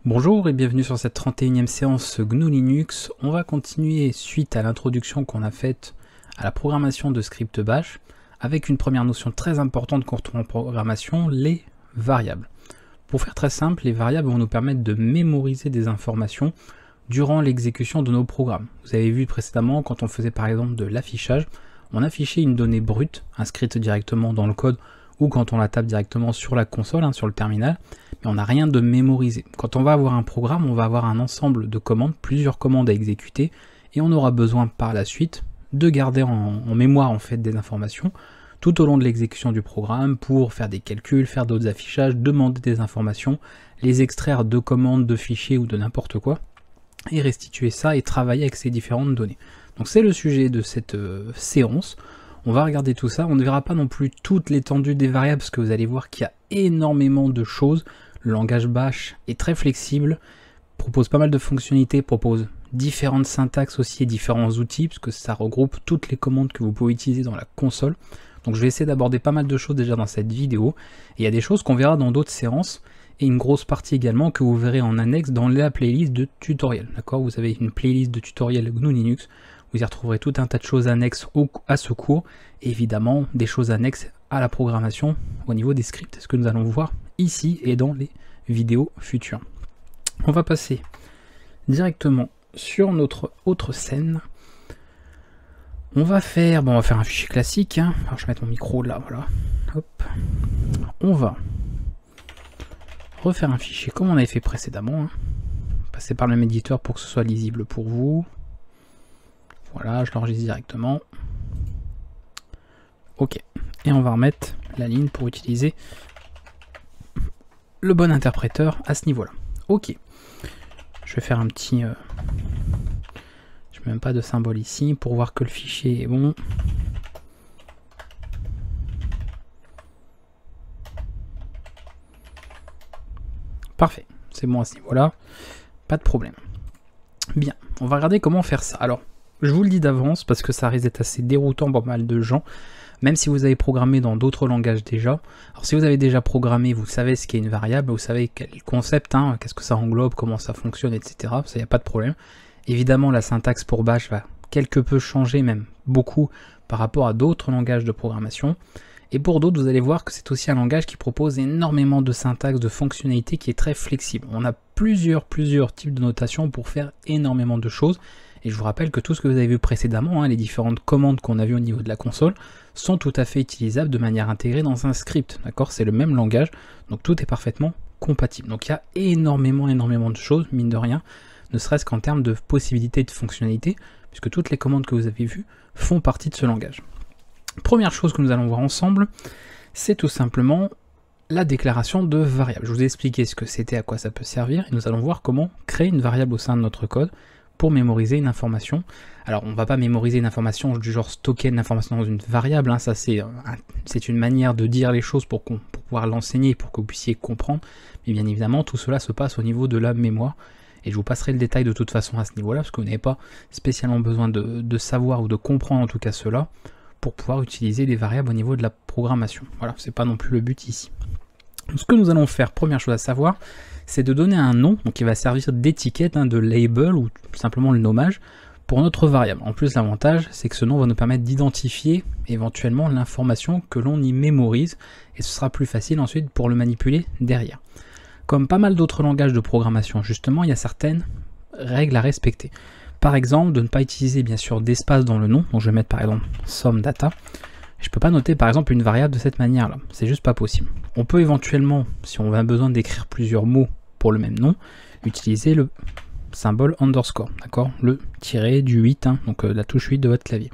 Bonjour et bienvenue sur cette 31e séance GNU Linux. On va continuer suite à l'introduction qu'on a faite à la programmation de script bash avec une première notion très importante quand on est en programmation, les variables. Pour faire très simple, les variables vont nous permettre de mémoriser des informations durant l'exécution de nos programmes. Vous avez vu précédemment quand on faisait par exemple de l'affichage, on affichait une donnée brute inscrite directement dans le code ou quand on la tape directement sur la console, sur le terminal, mais on n'a rien de mémorisé. Quand on va avoir un programme, on va avoir un ensemble de commandes, plusieurs commandes à exécuter, et on aura besoin par la suite de garder en mémoire en fait des informations tout au long de l'exécution du programme pour faire des calculs, faire d'autres affichages, demander des informations, les extraire de commandes, de fichiers ou de n'importe quoi, et restituer ça et travailler avec ces différentes données. Donc c'est le sujet de cette séance. On va regarder tout ça, on ne verra pas non plus toute l'étendue des variables parce que vous allez voir qu'il y a énormément de choses. Le langage bash est très flexible, propose pas mal de fonctionnalités, propose différentes syntaxes aussi et différents outils puisque ça regroupe toutes les commandes que vous pouvez utiliser dans la console. Donc je vais essayer d'aborder pas mal de choses déjà dans cette vidéo. Et il y a des choses qu'on verra dans d'autres séances et une grosse partie également que vous verrez en annexe dans la playlist de tutoriels. D'accord, vous avez une playlist de tutoriels GNU Linux. Vous y retrouverez tout un tas de choses annexes à ce cours, et évidemment des choses annexes à la programmation au niveau des scripts, ce que nous allons voir ici et dans les vidéos futures. On va passer directement sur notre autre scène. On va faire un fichier classique. Alors je vais mettre mon micro là, voilà. Hop. On va refaire un fichier comme on avait fait précédemment. Passer par le même éditeur pour que ce soit lisible pour vous. Voilà, je l'enregistre directement. Ok. Et on va remettre la ligne pour utiliser le bon interpréteur à ce niveau-là. Ok. Je vais faire un petit... Je mets même pas de symbole ici pour voir que le fichier est bon. Parfait. C'est bon à ce niveau-là. Pas de problème. Bien. On va regarder comment faire ça. Alors, je vous le dis d'avance parce que ça risque d'être assez déroutant pour pas mal de gens, même si vous avez programmé dans d'autres langages déjà. Alors si vous avez déjà programmé, vous savez ce qu'est une variable, vous savez quel concept, qu'est-ce que ça englobe, comment ça fonctionne, etc. Ça, il n'y a pas de problème. Évidemment, la syntaxe pour bash va quelque peu changer, même beaucoup, par rapport à d'autres langages de programmation. Et pour d'autres, vous allez voir que c'est aussi un langage qui propose énormément de syntaxe, de fonctionnalités, qui est très flexible. On a plusieurs types de notation pour faire énormément de choses. Et je vous rappelle que tout ce que vous avez vu précédemment, les différentes commandes qu'on a vues au niveau de la console, sont tout à fait utilisables de manière intégrée dans un script. D'accord, c'est le même langage, donc tout est parfaitement compatible. Donc il y a énormément de choses, mine de rien, ne serait-ce qu'en termes de possibilités de fonctionnalités, puisque toutes les commandes que vous avez vues font partie de ce langage. Première chose que nous allons voir ensemble, c'est tout simplement la déclaration de variable. Je vous ai expliqué ce que c'était, à quoi ça peut servir, et nous allons voir comment créer une variable au sein de notre code pour mémoriser une information. Alors on ne va pas mémoriser une information du genre stocker une information dans une variable, ça c'est une manière de dire les choses pour pouvoir l'enseigner, pour que vous puissiez comprendre, mais bien évidemment tout cela se passe au niveau de la mémoire, et je vous passerai le détail de toute façon à ce niveau-là, parce que vous n'avez pas spécialement besoin de savoir ou de comprendre en tout cas cela, pour pouvoir utiliser des variables au niveau de la programmation. Voilà, c'est pas non plus le but ici. Donc, ce que nous allons faire, première chose à savoir, c'est de donner un nom, donc qui va servir d'étiquette, de label, ou tout simplement le nommage, pour notre variable. En plus, l'avantage, c'est que ce nom va nous permettre d'identifier éventuellement l'information que l'on y mémorise, et ce sera plus facile ensuite pour le manipuler derrière. Comme pas mal d'autres langages de programmation, justement, il y a certaines règles à respecter. Par exemple, de ne pas utiliser bien sûr d'espace dans le nom, donc je vais mettre par exemple SOMDATA. Je ne peux pas noter par exemple une variable de cette manière-là, c'est juste pas possible. On peut éventuellement, si on a besoin d'écrire plusieurs mots pour le même nom, utiliser le symbole underscore, d'accord, le tiré du 8, donc la touche 8 de votre clavier.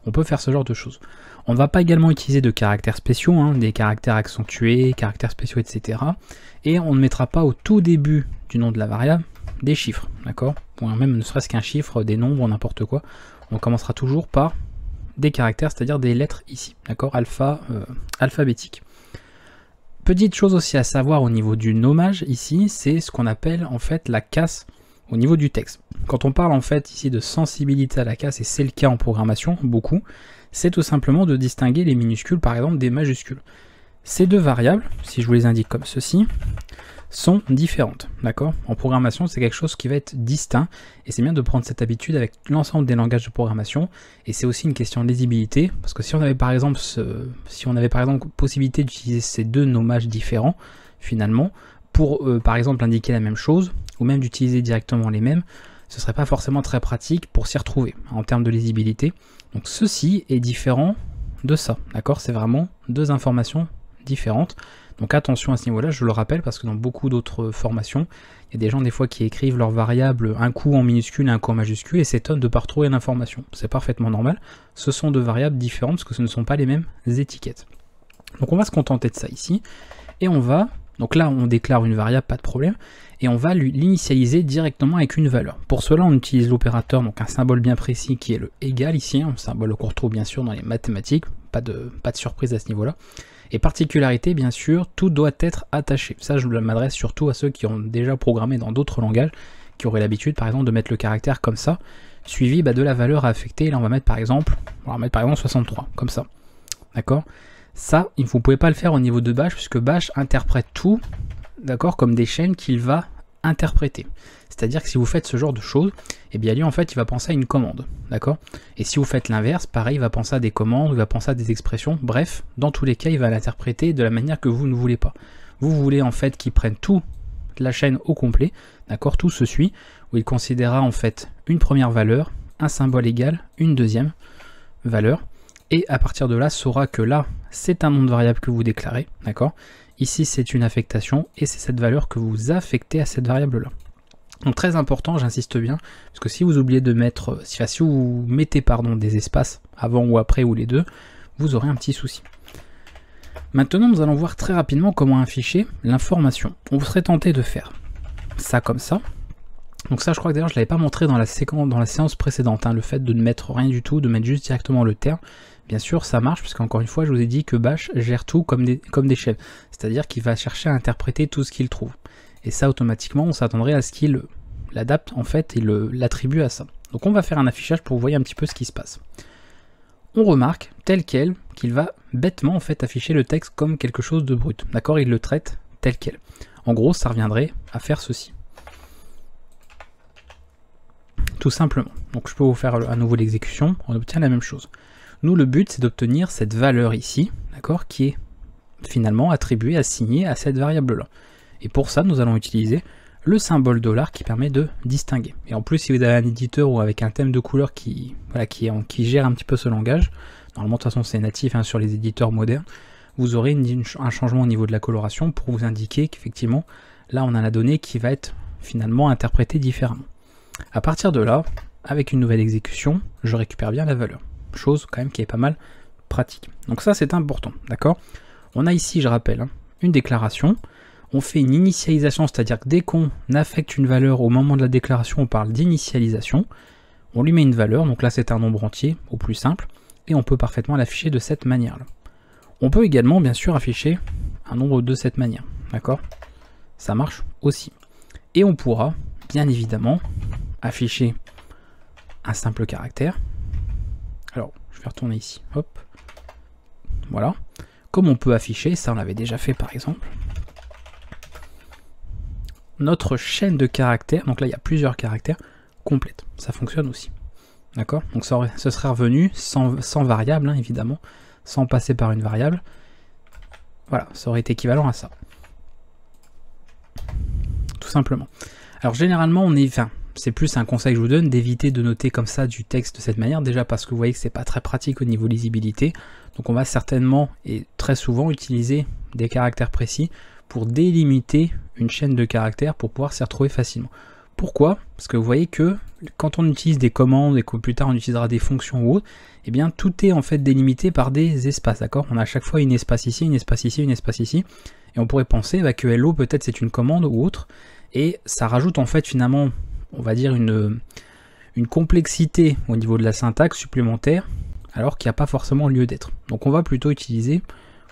On peut faire ce genre de choses. On ne va pas également utiliser de caractères spéciaux, des caractères accentués, caractères spéciaux, etc. Et on ne mettra pas au tout début du nom de la variable des chiffres, d'accord, ou même ne serait-ce qu'un chiffre, des nombres, n'importe quoi. On commencera toujours par des caractères, c'est-à-dire des lettres ici, d'accord, alphabétique. Petite chose aussi à savoir au niveau du nommage ici, c'est ce qu'on appelle en fait la casse au niveau du texte. Quand on parle en fait ici de sensibilité à la casse, et c'est le cas en programmation, beaucoup, c'est tout simplement de distinguer les minuscules par exemple des majuscules. Ces deux variables, si je vous les indique comme ceci, sont différentes, d'accord? En programmation, c'est quelque chose qui va être distinct, et c'est bien de prendre cette habitude avec l'ensemble des langages de programmation, et c'est aussi une question de lisibilité, parce que si on avait par exemple possibilité d'utiliser ces deux nommages différents, finalement, pour par exemple indiquer la même chose, ou même d'utiliser directement les mêmes, ce serait pas forcément très pratique pour s'y retrouver, en termes de lisibilité. Donc ceci est différent de ça, d'accord? C'est vraiment deux informations différentes. Donc attention à ce niveau-là, je le rappelle, parce que dans beaucoup d'autres formations, il y a des gens des fois qui écrivent leurs variables un coup en minuscule et un coup en majuscule et s'étonnent de ne pas retrouver l'information. C'est parfaitement normal, ce sont deux variables différentes parce que ce ne sont pas les mêmes étiquettes. Donc on va se contenter de ça ici, et on va, donc là on déclare une variable, pas de problème, et on va l'initialiser directement avec une valeur. Pour cela on utilise l'opérateur, donc un symbole bien précis qui est le égal ici, un symbole qu'on retrouve bien sûr dans les mathématiques, pas de surprise à ce niveau-là. Et particularité, bien sûr, tout doit être attaché. Ça, je m'adresse surtout à ceux qui ont déjà programmé dans d'autres langages, qui auraient l'habitude, par exemple, de mettre le caractère comme ça, suivi de la valeur à affecter. Là, on va mettre par exemple 63, comme ça. D'accord? Ça, vous ne pouvez pas le faire au niveau de Bash, puisque Bash interprète tout, d'accord, comme des chaînes qu'il va interpréter. C'est-à-dire que si vous faites ce genre de choses, et bien lui en fait il va penser à une commande, d'accord? Et si vous faites l'inverse, pareil, il va penser à des commandes, il va penser à des expressions, bref, dans tous les cas il va l'interpréter de la manière que vous ne voulez pas. Vous voulez en fait qu'il prenne toute la chaîne au complet, d'accord? Tout se suit, où il considérera en fait une première valeur, un symbole égal, une deuxième valeur, et à partir de là saura que là c'est un nom de variable que vous déclarez, d'accord? Ici c'est une affectation, et c'est cette valeur que vous affectez à cette variable là. Donc très important, j'insiste bien, parce que si vous oubliez de mettre, si vous mettez des espaces avant ou après ou les deux, vous aurez un petit souci. Maintenant nous allons voir très rapidement comment afficher l'information. On serait tenté de faire ça comme ça. Donc ça je crois que d'ailleurs je ne l'avais pas montré dans la séance précédente, hein, le fait de ne mettre rien du tout, de mettre juste directement le terme. Bien sûr ça marche, puisque encore une fois je vous ai dit que Bash gère tout comme des chaînes, c'est-à-dire qu'il va chercher à interpréter tout ce qu'il trouve. Et ça automatiquement on s'attendrait à ce qu'il l'adapte en fait et l'attribue à ça. Donc on va faire un affichage pour que vous voyez un petit peu ce qui se passe. On remarque tel quel qu'il va bêtement en fait afficher le texte comme quelque chose de brut. D'accord, il le traite tel quel. En gros ça reviendrait à faire ceci. Tout simplement. Donc je peux vous faire à nouveau l'exécution, on obtient la même chose. Nous le but c'est d'obtenir cette valeur ici, d'accord, qui est finalement attribuée, assignée à cette variable là. Et pour ça, nous allons utiliser le symbole $ qui permet de distinguer. Et en plus, si vous avez un éditeur ou avec un thème de couleur qui gère un petit peu ce langage, normalement de toute façon c'est natif hein, sur les éditeurs modernes, vous aurez un changement au niveau de la coloration pour vous indiquer qu'effectivement, là on a la donnée qui va être finalement interprétée différemment. À partir de là, avec une nouvelle exécution, je récupère bien la valeur. Chose quand même qui est pas mal pratique. Donc ça c'est important, d'accord? On a ici, je rappelle, hein, une déclaration. On fait une initialisation, c'est-à-dire que dès qu'on affecte une valeur au moment de la déclaration, on parle d'initialisation. On lui met une valeur, donc là c'est un nombre entier, au plus simple, et on peut parfaitement l'afficher de cette manière-là. On peut également, bien sûr, afficher un nombre de cette manière, d'accord? Ça marche aussi. Et on pourra, bien évidemment, afficher un simple caractère. Alors, je vais retourner ici, hop, voilà. Comme on peut afficher, ça on l'avait déjà fait par exemple, notre chaîne de caractères, donc là il y a plusieurs caractères, complète. Ça fonctionne aussi. D'accord? Donc ce serait revenu sans variable, hein, évidemment, sans passer par une variable. Voilà, ça aurait été équivalent à ça. Tout simplement. Alors généralement, c'est plus un conseil que je vous donne d'éviter de noter comme ça du texte de cette manière, déjà parce que vous voyez que c'est pas très pratique au niveau lisibilité. Donc on va certainement et très souvent utiliser des caractères précis pour délimiter une chaîne de caractères pour pouvoir s'y retrouver facilement. Pourquoi? Parce que vous voyez que quand on utilise des commandes et que plus tard on utilisera des fonctions ou autres, eh bien tout est en fait délimité par des espaces, d'accord? On a à chaque fois une espace ici, une espace ici, une espace ici, et on pourrait penser que hello peut-être c'est une commande ou autre, et ça rajoute en fait finalement, on va dire une complexité au niveau de la syntaxe supplémentaire, alors qu'il n'y a pas forcément lieu d'être. Donc on va plutôt utiliser,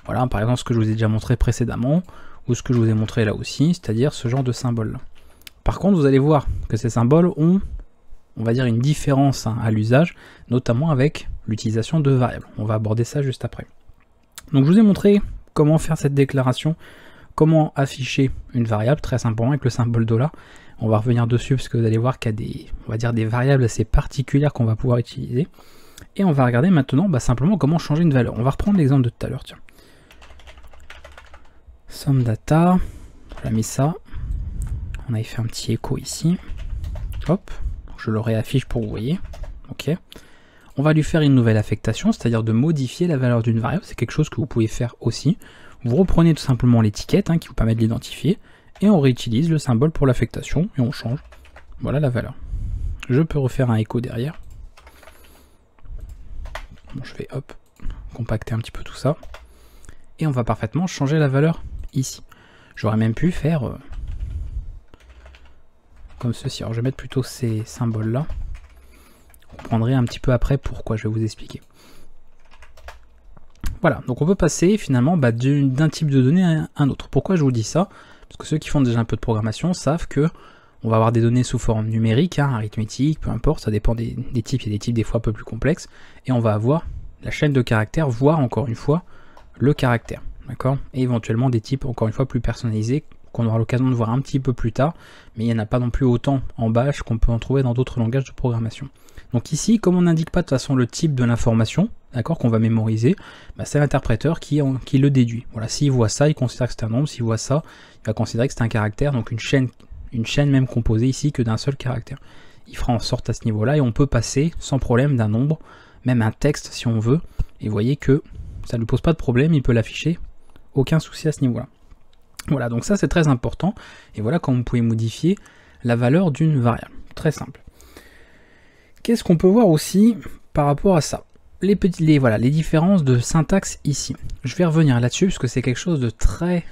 voilà, par exemple ce que je vous ai déjà montré précédemment, ou ce que je vous ai montré là aussi, c'est-à-dire ce genre de symbole là. Par contre, vous allez voir que ces symboles ont, on va dire, une différence à l'usage, notamment avec l'utilisation de variables. On va aborder ça juste après. Donc je vous ai montré comment faire cette déclaration, comment afficher une variable, très simplement avec le symbole $. On va revenir dessus parce que vous allez voir qu'il y a des, on va dire, des variables assez particulières qu'on va pouvoir utiliser. Et on va regarder maintenant simplement comment changer une valeur. On va reprendre l'exemple de tout à l'heure, tiens. Some data, on a mis ça. On avait fait un petit écho ici. Hop, je le réaffiche pour que vous voyez. Ok. On va lui faire une nouvelle affectation, c'est-à-dire de modifier la valeur d'une variable. C'est quelque chose que vous pouvez faire aussi. Vous reprenez tout simplement l'étiquette qui vous permet de l'identifier. Et on réutilise le symbole pour l'affectation et on change. Voilà la valeur. Je peux refaire un écho derrière. Bon, je vais hop, compacter un petit peu tout ça. Et on va parfaitement changer la valeur ici. J'aurais même pu faire comme ceci. Alors je vais mettre plutôt ces symboles là. Vous comprendrez un petit peu après pourquoi, je vais vous expliquer. Voilà, donc on peut passer finalement d'un type de données à un autre. Pourquoi je vous dis ça? Parce que ceux qui font déjà un peu de programmation savent que on va avoir des données sous forme numérique, arithmétique, peu importe, ça dépend des types, il y a des types des fois un peu plus complexes, et on va avoir la chaîne de caractères, voire encore une fois le caractère, d'accord? Et éventuellement des types encore une fois plus personnalisés, qu'on aura l'occasion de voir un petit peu plus tard, mais il n'y en a pas non plus autant en bash qu'on peut en trouver dans d'autres langages de programmation. Donc ici, comme on n'indique pas de toute façon le type de l'information, d'accord, qu'on va mémoriser, c'est l'interpréteur qui le déduit. Voilà, s'il voit ça, il considère que c'est un nombre, s'il voit ça, il va considérer que c'est un caractère, donc une chaîne même composée ici que d'un seul caractère. Il fera en sorte à ce niveau-là, et on peut passer sans problème d'un nombre, même un texte si on veut, et vous voyez que ça ne lui pose pas de problème, il peut l'afficher, aucun souci à ce niveau-là. Voilà, donc ça c'est très important, et voilà comment vous pouvez modifier la valeur d'une variable. Très simple. Qu'est-ce qu'on peut voir aussi par rapport à ça? Les différences de syntaxe ici. Je vais revenir là-dessus parce que c'est quelque chose de très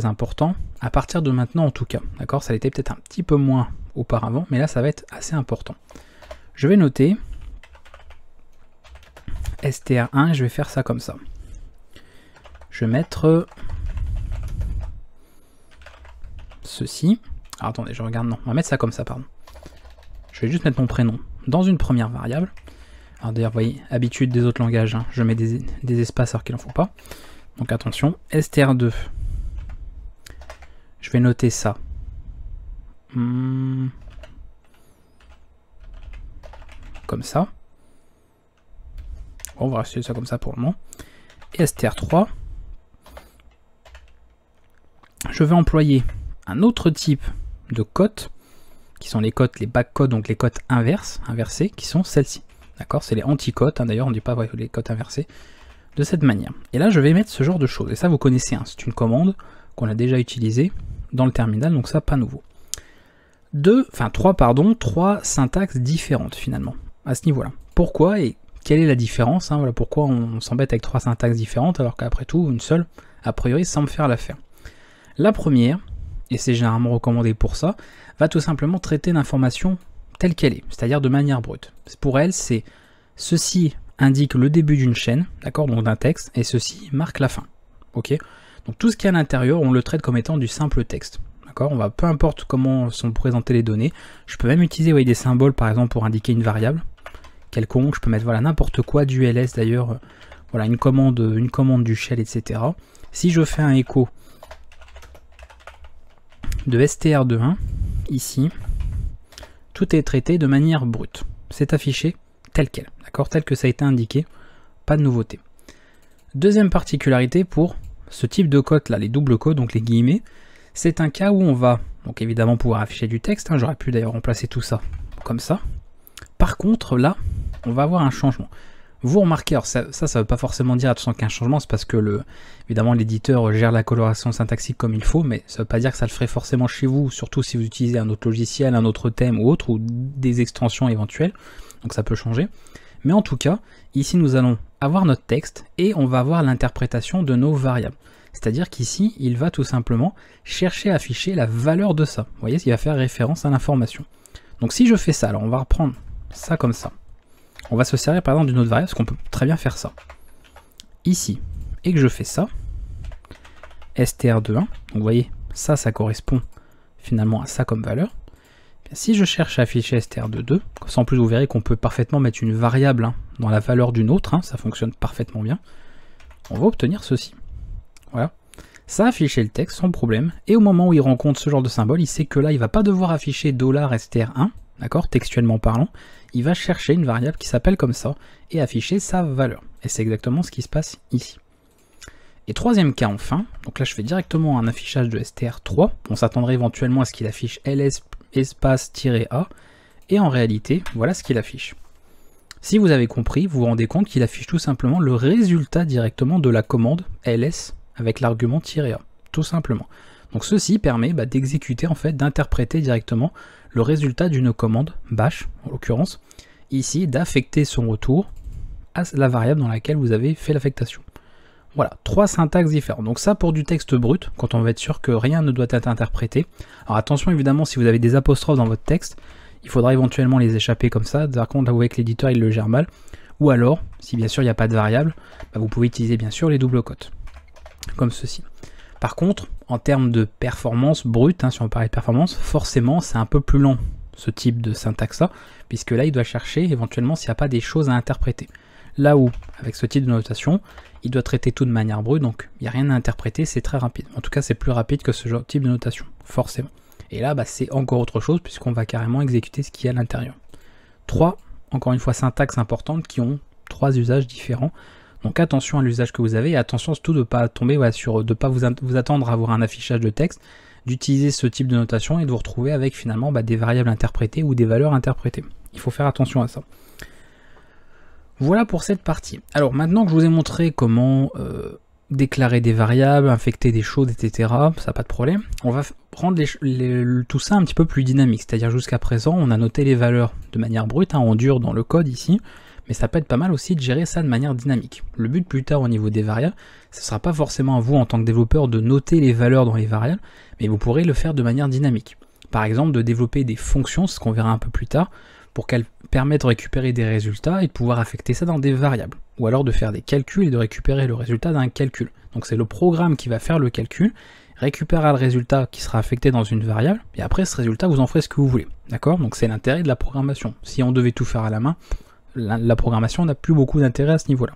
important, à partir de maintenant en tout cas. D'accord, ça l'était peut-être un petit peu moins auparavant, mais là ça va être assez important. Je vais noter str1 et je vais faire ça comme ça. Je vais mettre ceci. Alors attendez, je regarde, non, on va mettre ça comme ça, pardon. Je vais juste mettre mon prénom dans une première variable. Alors d'ailleurs, vous voyez, habitude des autres langages, je mets des espaces alors qu'il n'en faut pas. Donc attention, str2. Je vais noter ça. Comme ça. Bon, on va rester ça comme ça pour le moment. Et str3. Je vais employer un autre type de cotes, qui sont les cotes, les backcodes, donc les cotes inversées, qui sont celles-ci. D'accord, c'est les anticotes, d'ailleurs on ne dit pas les cotes inversées, de cette manière. Et là je vais mettre ce genre de choses, et ça vous connaissez, c'est une commande qu'on a déjà utilisée dans le terminal, donc ça pas nouveau. Trois syntaxes différentes finalement, à ce niveau-là. Pourquoi et quelle est la différence, voilà pourquoi on s'embête avec trois syntaxes différentes, alors qu'après tout, une seule, a priori, semble faire l'affaire. La première, et c'est généralement recommandé pour ça, va tout simplement traiter l'information telle qu'elle est, c'est-à-dire de manière brute. Pour elle, c'est ceci indique le début d'une chaîne, d'accord, donc d'un texte, et ceci marque la fin. Ok. Donc tout ce qui est à l'intérieur, on le traite comme étant du simple texte. D'accord. On va, peu importe comment sont présentées les données, je peux même utiliser des symboles par exemple pour indiquer une variable quelconque. Je peux mettre n'importe quoi, du ls d'ailleurs, voilà une commande du shell, etc. Si je fais un écho de str2.1 ici, tout est traité de manière brute. C'est affiché tel quel, d'accord, tel que ça a été indiqué, pas de nouveauté. Deuxième particularité pour ce type de cote là, les doubles codes, donc les guillemets, c'est un cas où on va donc évidemment pouvoir afficher du texte, j'aurais pu d'ailleurs remplacer tout ça comme ça. Par contre là, on va avoir un changement. Vous remarquez, alors ça ne veut pas forcément dire attention qu'un changement, c'est parce que évidemment l'éditeur gère la coloration syntaxique comme il faut, mais ça ne veut pas dire que ça le ferait forcément chez vous, surtout si vous utilisez un autre logiciel, un autre thème ou autre, ou des extensions éventuelles, donc ça peut changer. Mais en tout cas, ici nous allons avoir notre texte et on va avoir l'interprétation de nos variables. C'est-à-dire qu'ici, il va tout simplement chercher à afficher la valeur de ça. Vous voyez, il va faire référence à l'information. Donc si je fais ça, alors on va reprendre ça comme ça. On va se servir par exemple d'une autre variable, parce qu'on peut très bien faire ça. Ici, et que je fais ça, str2.1, donc vous voyez, ça correspond finalement à ça comme valeur. Si je cherche à afficher str2.2, comme ça en plus vous verrez qu'on peut parfaitement mettre une variable dans la valeur d'une autre, ça fonctionne parfaitement bien, on va obtenir ceci. Voilà, Ça a affiché le texte sans problème, et au moment où il rencontre ce genre de symbole, il sait que là, il va pas devoir afficher $str1, d'accord, textuellement parlant, il va chercher une variable qui s'appelle comme ça, et afficher sa valeur. Et c'est exactement ce qui se passe ici. Et troisième cas enfin, donc là je fais directement un affichage de str3, on s'attendrait éventuellement à ce qu'il affiche ls espace-a, et en réalité, voilà ce qu'il affiche. Si vous avez compris, vous vous rendez compte qu'il affiche tout simplement le résultat directement de la commande ls avec l'argument -a, tout simplement. Donc ceci permet d'exécuter, en fait, d'interpréter directement le résultat d'une commande bash, en l'occurrence, ici d'affecter son retour à la variable dans laquelle vous avez fait l'affectation. Voilà, 3 syntaxes différentes. Donc ça pour du texte brut, quand on va être sûr que rien ne doit être interprété. Alors attention évidemment, si vous avez des apostrophes dans votre texte, il faudra éventuellement les échapper comme ça. Par contre, là vous voyez que l'éditeur il le gère mal. Ou alors, si bien sûr il n'y a pas de variable, vous pouvez utiliser bien sûr les doubles quotes, comme ceci. Par contre, en termes de performance brute, si on parle de performance, forcément c'est un peu plus lent ce type de syntaxe-là, puisque là il doit chercher éventuellement s'il n'y a pas des choses à interpréter. Là où, avec ce type de notation, il doit traiter tout de manière brute, donc il n'y a rien à interpréter, c'est très rapide. En tout cas, c'est plus rapide que ce genre de type de notation, forcément. Et là, c'est encore autre chose, puisqu'on va carrément exécuter ce qu'il y a à l'intérieur. 3, encore une fois, syntaxes importantes qui ont 3 usages différents. Donc attention à l'usage que vous avez, et attention surtout de ne pas tomber sur, de ne pas vous attendre à avoir un affichage de texte, d'utiliser ce type de notation et de vous retrouver avec finalement des variables interprétées ou des valeurs interprétées. Il faut faire attention à ça. Voilà pour cette partie. Alors maintenant que je vous ai montré comment déclarer des variables, infecter des choses, etc., ça n'a pas de problème, on va rendre tout ça un petit peu plus dynamique. C'est-à-dire jusqu'à présent, on a noté les valeurs de manière brute, en dur dans le code ici, mais ça peut être pas mal aussi de gérer ça de manière dynamique. Le but plus tard au niveau des variables, ce ne sera pas forcément à vous en tant que développeur de noter les valeurs dans les variables, mais vous pourrez le faire de manière dynamique. Par exemple, de développer des fonctions, ce qu'on verra un peu plus tard, pour qu'elles permettent de récupérer des résultats et de pouvoir affecter ça dans des variables. Ou alors de faire des calculs et de récupérer le résultat d'un calcul. Donc c'est le programme qui va faire le calcul, récupérera le résultat qui sera affecté dans une variable, et après ce résultat vous en ferez ce que vous voulez. D'accord? Donc c'est l'intérêt de la programmation. Si on devait tout faire à la main, la programmation n'a plus beaucoup d'intérêt à ce niveau-là.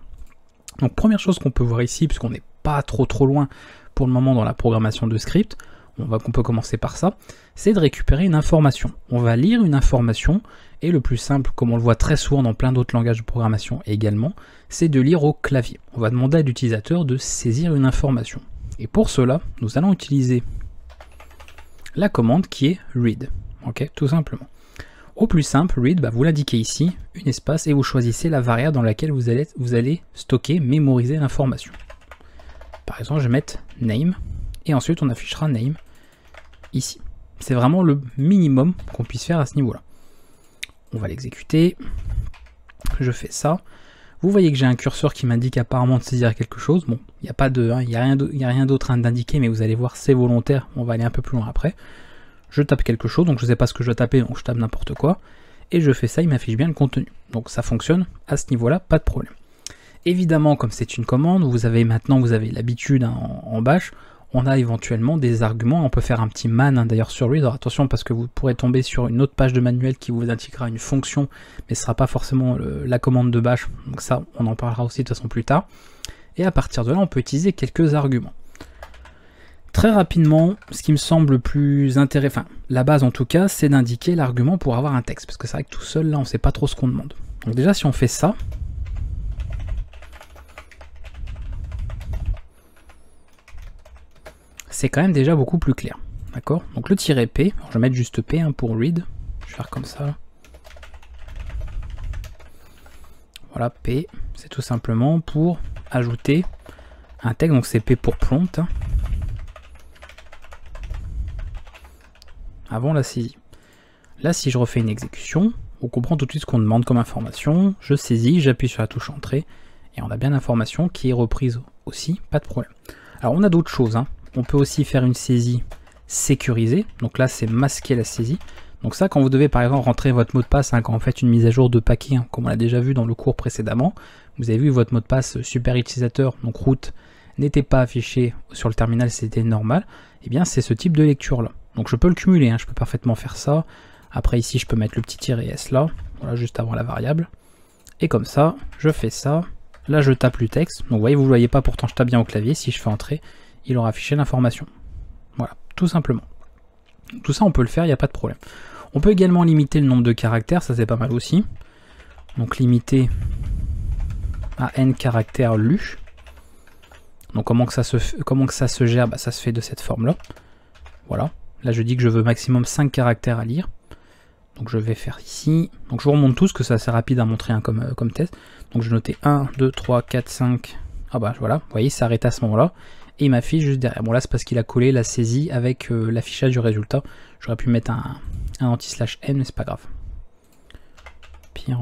Donc première chose qu'on peut voir ici, puisqu'on n'est pas trop loin pour le moment dans la programmation de script, on peut commencer par ça, c'est de récupérer une information. On va lire une information, et le plus simple, comme on le voit très souvent dans plein d'autres langages de programmation également, c'est de lire au clavier. On va demander à l'utilisateur de saisir une information. Et pour cela, nous allons utiliser la commande qui est read. Ok, tout simplement. Au plus simple, read, vous l'indiquez ici, une espace, et vous choisissez la variable dans laquelle vous allez stocker, mémoriser l'information. Par exemple, je vais mettre name, et ensuite on affichera name ici. C'est vraiment le minimum qu'on puisse faire à ce niveau-là. On va l'exécuter. Je fais ça. Vous voyez que j'ai un curseur qui m'indique apparemment de saisir quelque chose. Bon, il n'y a rien d'autre à d'indiquer, mais vous allez voir, c'est volontaire. On va aller un peu plus loin après. Je tape quelque chose, donc je ne sais pas ce que je dois taper, donc je tape n'importe quoi. Et je fais ça, il m'affiche bien le contenu. Donc ça fonctionne à ce niveau-là, pas de problème. Évidemment, comme c'est une commande, vous avez l'habitude en bash, on a éventuellement des arguments, on peut faire un petit man d'ailleurs sur read. Alors attention parce que vous pourrez tomber sur une autre page de manuel qui vous indiquera une fonction, mais ce ne sera pas forcément la commande de bash, donc ça on en parlera aussi de toute façon plus tard. Et à partir de là on peut utiliser quelques arguments. Très rapidement, ce qui me semble le plus intéressant, enfin la base en tout cas, c'est d'indiquer l'argument pour avoir un texte, parce que c'est vrai que tout seul là on ne sait pas trop ce qu'on demande. Donc déjà si on fait ça, c'est quand même déjà beaucoup plus clair. D'accord? Donc le "-p", je vais mettre juste P pour read. Je vais faire comme ça. Voilà, P, c'est tout simplement pour ajouter un texte. Donc c'est P pour prompt. Avant la saisie. Là, si je refais une exécution, on comprend tout de suite ce qu'on demande comme information. Je saisis, j'appuie sur la touche entrée, et on a bien l'information qui est reprise aussi, pas de problème. Alors on a d'autres choses, On peut aussi faire une saisie sécurisée, donc là c'est masquer la saisie. Donc ça, quand vous devez par exemple rentrer votre mot de passe, quand vous faites une mise à jour de paquet, comme on l'a déjà vu dans le cours précédemment, vous avez vu votre mot de passe super utilisateur, donc root, n'était pas affiché sur le terminal, c'était normal, et bien c'est ce type de lecture là. Donc je peux le cumuler, je peux parfaitement faire ça. Après ici je peux mettre le petit "-s" là, voilà, juste avant la variable. Et comme ça, je fais ça. Là je tape le texte. Donc vous voyez pas, pourtant je tape bien au clavier. Si je fais entrer, il aura affiché l'information. Voilà, tout simplement. Tout ça, on peut le faire, il n'y a pas de problème. On peut également limiter le nombre de caractères, ça c'est pas mal aussi. Donc limiter à n caractères lus. Donc comment que ça se gère, bah, ça se fait de cette forme-là. Voilà. Là je dis que je veux maximum 5 caractères à lire. Donc je vais faire ici. Donc je vous remonte tous, que c'est assez rapide à montrer comme test. Donc je notais 1, 2, 3, 4, 5. Ah bah voilà, vous voyez, ça arrête à ce moment-là. Et il m'affiche juste derrière. Bon là c'est parce qu'il a collé la saisie avec l'affichage du résultat. J'aurais pu mettre un anti/n, mais c'est pas grave. Pire.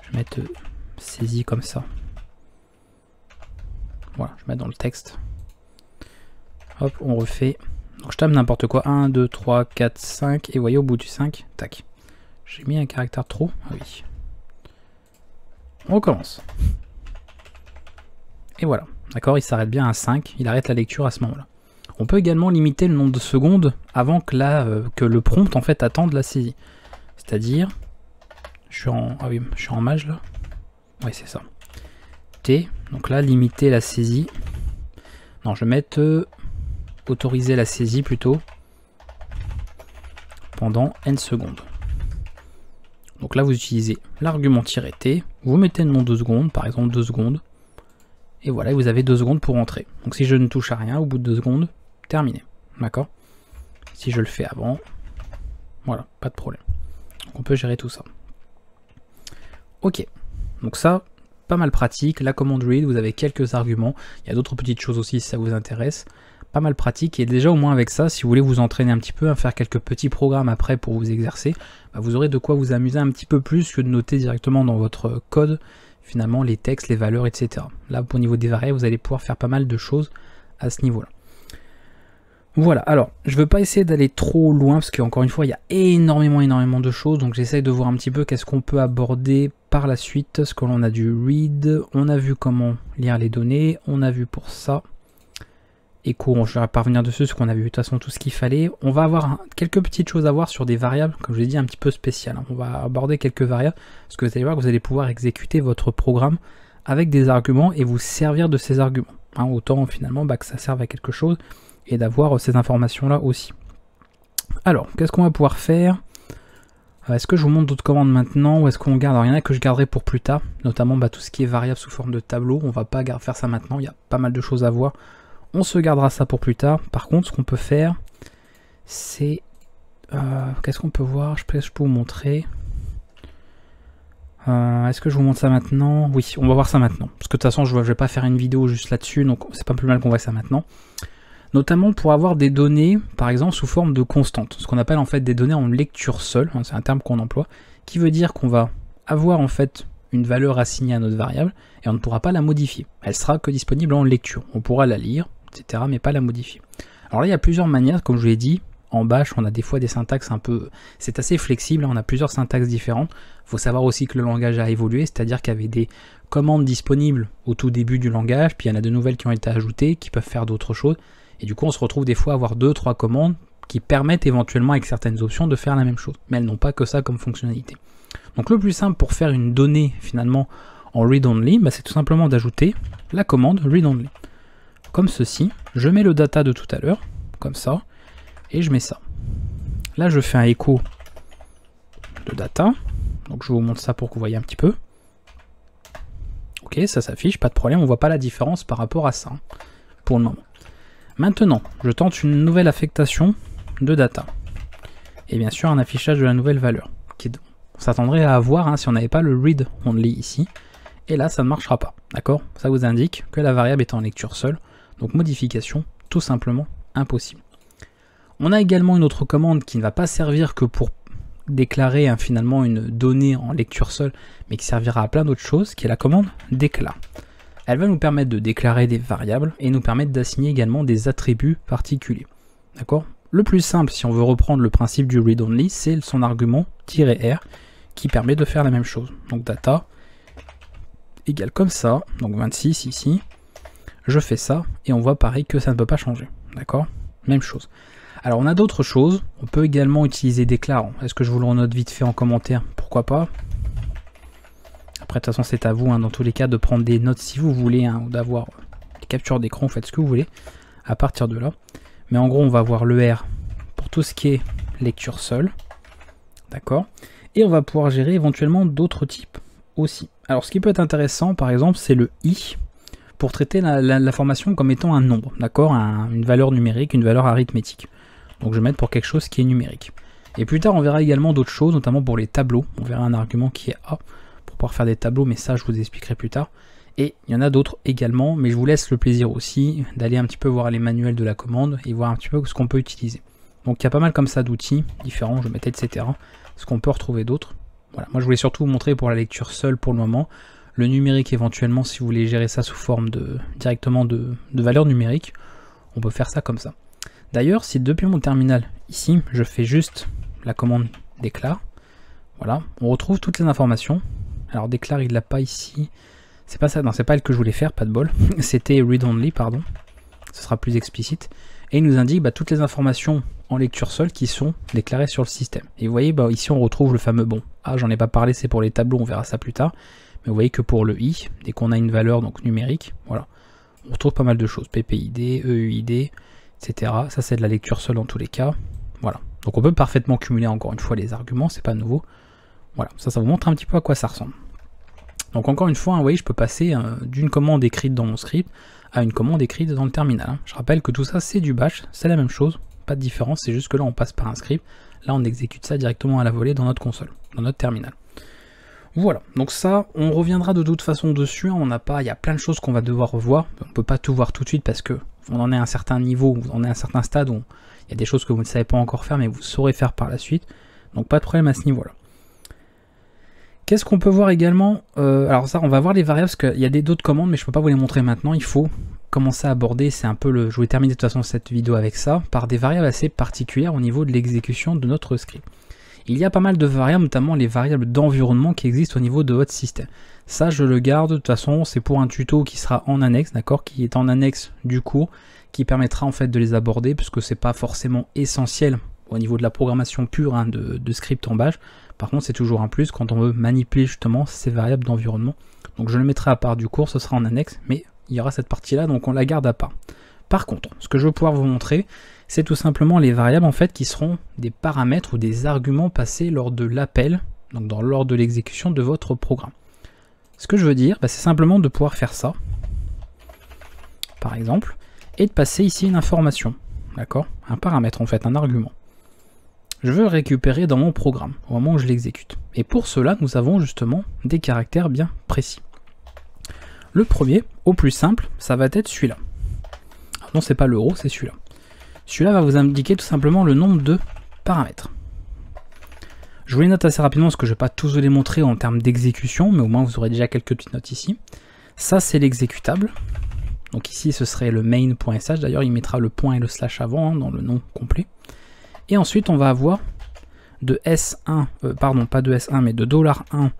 Je vais mettre saisie comme ça. Voilà, je vais mettre dans le texte. Hop, on refait. Donc je tape n'importe quoi. 1, 2, 3, 4, 5. Et vous voyez, au bout du 5, tac. J'ai mis un caractère trop. Ah oui. On recommence. Et voilà. D'accord, il s'arrête bien à 5. Il arrête la lecture à ce moment-là. On peut également limiter le nombre de secondes avant que le prompt en fait attende la saisie. C'est-à-dire, je suis en mage là. Oui, c'est ça. T. Donc là, limiter la saisie. Non, je vais mettre autoriser la saisie plutôt pendant n secondes. Donc là, vous utilisez l'argument "-t", vous mettez le nom 2 secondes, par exemple 2 secondes, et voilà, vous avez 2 secondes pour entrer. Donc si je ne touche à rien, au bout de 2 secondes, terminé. D'accord? Si je le fais avant, voilà, pas de problème. Donc on peut gérer tout ça. Ok, donc ça, pas mal pratique. La commande read, vous avez quelques arguments. Il y a d'autres petites choses aussi si ça vous intéresse. Pas mal pratique, et déjà au moins avec ça, si vous voulez vous entraîner un petit peu, à faire quelques petits programmes après pour vous exercer, bah vous aurez de quoi vous amuser un petit peu plus que de noter directement dans votre code finalement les textes, les valeurs, etc. Là au niveau des variables, vous allez pouvoir faire pas mal de choses à ce niveau là. Voilà, alors je ne veux pas essayer d'aller trop loin parce qu'encore une fois il y a énormément de choses, donc j'essaye de voir un petit peu qu'est-ce qu'on peut aborder par la suite. Ce que l'on a du read, on a vu comment lire les données, on a vu pour ça. Écho, je vais pas revenir dessus parce qu'on a vu de toute façon tout ce qu'il fallait. On va avoir quelques petites choses à voir sur des variables, comme je l'ai dit, un petit peu spéciales. On va aborder quelques variables, parce que vous allez voir que vous allez pouvoir exécuter votre programme avec des arguments et vous servir de ces arguments. Hein, autant finalement que ça serve à quelque chose et d'avoir ces informations-là aussi. Alors, qu'est-ce qu'on va pouvoir faire? Est-ce que je vous montre d'autres commandes maintenant ou est-ce qu'on garde? Alors, il y en a que je garderai pour plus tard, notamment tout ce qui est variable sous forme de tableau. On va pas faire ça maintenant, il y a pas mal de choses à voir. On se gardera ça pour plus tard. Par contre, ce qu'on peut faire, c'est... qu'est-ce qu'on peut voir? Je peux vous montrer. Est-ce que je vous montre ça maintenant? Oui, on va voir ça maintenant. Parce que de toute façon, je ne vais pas faire une vidéo juste là-dessus, donc c'est pas plus mal qu'on voit ça maintenant. Notamment pour avoir des données, par exemple, sous forme de constantes. Ce qu'on appelle en fait des données en lecture seule, hein, c'est un terme qu'on emploie, qui veut dire qu'on va avoir en fait une valeur assignée à notre variable, et on ne pourra pas la modifier. Elle sera que disponible en lecture. On pourra la lire, etc., mais pas la modifier. Alors là, il y a plusieurs manières, comme je vous l'ai dit. En Bash, on a des fois des syntaxes un peu... C'est assez flexible, on a plusieurs syntaxes différentes. Il faut savoir aussi que le langage a évolué, c'est-à-dire qu'il y avait des commandes disponibles au tout début du langage, puis il y en a de nouvelles qui ont été ajoutées, qui peuvent faire d'autres choses. Et du coup, on se retrouve des fois à avoir 2-3 commandes qui permettent éventuellement, avec certaines options, de faire la même chose. Mais elles n'ont pas que ça comme fonctionnalité. Donc le plus simple pour faire une donnée, finalement, en read-only, c'est tout simplement d'ajouter la commande read-only. Comme ceci, je mets le data de tout à l'heure, comme ça, et je mets ça. Là, je fais un écho de data, donc je vous montre ça pour que vous voyez un petit peu. Ok, ça s'affiche, pas de problème, on voit pas la différence par rapport à ça, hein, pour le moment. Maintenant, je tente une nouvelle affectation de data, et bien sûr un affichage de la nouvelle valeur, on s'attendrait à avoir hein, si on n'avait pas le read-only ici, et là ça ne marchera pas, d'accord? Ça vous indique que la variable est en lecture seule, donc modification tout simplement impossible. On a également une autre commande qui ne va pas servir que pour déclarer hein, finalement une donnée en lecture seule, mais qui servira à plein d'autres choses, qui est la commande déclare. Elle va nous permettre de déclarer des variables et nous permettre d'assigner également des attributs particuliers. D'accord? Le plus simple, si on veut reprendre le principe du read-only, c'est son argument -r qui permet de faire la même chose. Donc data égale comme ça, donc 26 ici. Je fais ça et on voit pareil que ça ne peut pas changer. D'accord? Même chose. Alors on a d'autres choses. On peut également utiliser déclarant. Est-ce que je vous le renote vite fait en commentaire? Pourquoi pas? Après, de toute façon, c'est à vous, hein, dans tous les cas, de prendre des notes si vous voulez, hein, ou d'avoir des captures d'écran, faites ce que vous voulez, à partir de là. Mais en gros, on va avoir le R pour tout ce qui est lecture seule. D'accord. Et on va pouvoir gérer éventuellement d'autres types aussi. Alors, ce qui peut être intéressant, par exemple, c'est le I, pour traiter l'information comme étant un nombre, d'accord, une valeur numérique, une valeur arithmétique. Donc je vais mettre pour quelque chose qui est numérique. Et plus tard, on verra également d'autres choses, notamment pour les tableaux. On verra un argument qui est A, pour pouvoir faire des tableaux, mais ça, je vous expliquerai plus tard. Et il y en a d'autres également, mais je vous laisse le plaisir aussi d'aller un petit peu voir les manuels de la commande et voir un petit peu ce qu'on peut utiliser. Donc il y a pas mal comme ça d'outils différents, je mettais etc. Ce qu'on peut retrouver d'autres. Voilà, moi je voulais surtout vous montrer pour la lecture seule pour le moment. Le numérique éventuellement, si vous voulez gérer ça sous forme directement de valeur numérique, on peut faire ça comme ça. D'ailleurs, si depuis mon terminal, ici, je fais juste la commande déclare, voilà, on retrouve toutes les informations. Alors déclare, il l'a pas ici. C'est pas ça, non, c'est pas le que je voulais faire, pas de bol. C'était read only, pardon. Ce sera plus explicite. Et il nous indique toutes les informations en lecture seule qui sont déclarées sur le système. Et vous voyez, ici on retrouve le fameux bon. Ah, j'en ai pas parlé, c'est pour les tableaux, on verra ça plus tard. Mais vous voyez que pour le i, dès qu'on a une valeur donc numérique, voilà, on retrouve pas mal de choses. PPID, EUID, etc. Ça c'est de la lecture seule dans tous les cas. Voilà. Donc on peut parfaitement cumuler encore une fois les arguments, c'est pas nouveau. Voilà, ça vous montre un petit peu à quoi ça ressemble. Donc encore une fois, vous voyez, je peux passer d'une commande écrite dans mon script à une commande écrite dans le terminal. Hein. Je rappelle que tout ça c'est du bash, c'est la même chose, pas de différence, c'est juste que là on passe par un script, là on exécute ça directement à la volée dans notre console, dans notre terminal. Voilà, donc ça, on reviendra de toute façon dessus, hein. Il y a plein de choses qu'on va devoir revoir, on ne peut pas tout voir tout de suite parce que on en est à un certain niveau, on est à un certain stade où il y a des choses que vous ne savez pas encore faire mais vous saurez faire par la suite, donc pas de problème à ce niveau-là. Qu'est-ce qu'on peut voir également? Alors ça, on va voir les variables parce qu'il y a d'autres commandes mais je ne peux pas vous les montrer maintenant, il faut commencer à aborder, c'est un peu le... Je vais terminer de toute façon cette vidéo avec ça, par des variables assez particulières au niveau de l'exécution de notre script. Il y a pas mal de variables, notamment les variables d'environnement qui existent au niveau de votre système. Ça, je le garde, de toute façon, c'est pour un tuto qui sera en annexe, d'accord, qui est en annexe du cours, qui permettra en fait de les aborder, puisque c'est pas forcément essentiel au niveau de la programmation pure hein, de script en bash. Par contre, c'est toujours un plus quand on veut manipuler justement ces variables d'environnement. Donc je le mettrai à part du cours, ce sera en annexe, mais il y aura cette partie-là, donc on la garde à part. Par contre, ce que je vais pouvoir vous montrer, c'est tout simplement les variables en fait qui seront des paramètres ou des arguments passés lors de l'appel, donc lors de l'exécution de votre programme. Ce que je veux dire, c'est simplement de pouvoir faire ça, par exemple, et de passer ici une information, d'accord, un paramètre en fait, un argument. Je veux le récupérer dans mon programme au moment où je l'exécute. Et pour cela, nous avons justement des caractères bien précis. Le premier, au plus simple, ça va être celui-là. Non, c'est pas l'euro, c'est celui-là. Celui-là va vous indiquer tout simplement le nombre de paramètres. Je vous les note assez rapidement parce que je ne vais pas tous vous les montrer en termes d'exécution, mais au moins vous aurez déjà quelques petites notes ici. Ça, c'est l'exécutable. Donc ici, ce serait le main.sh. D'ailleurs, il mettra le point et le slash avant hein, dans le nom complet. Et ensuite, on va avoir de S1, pardon, pas de S1, mais de $1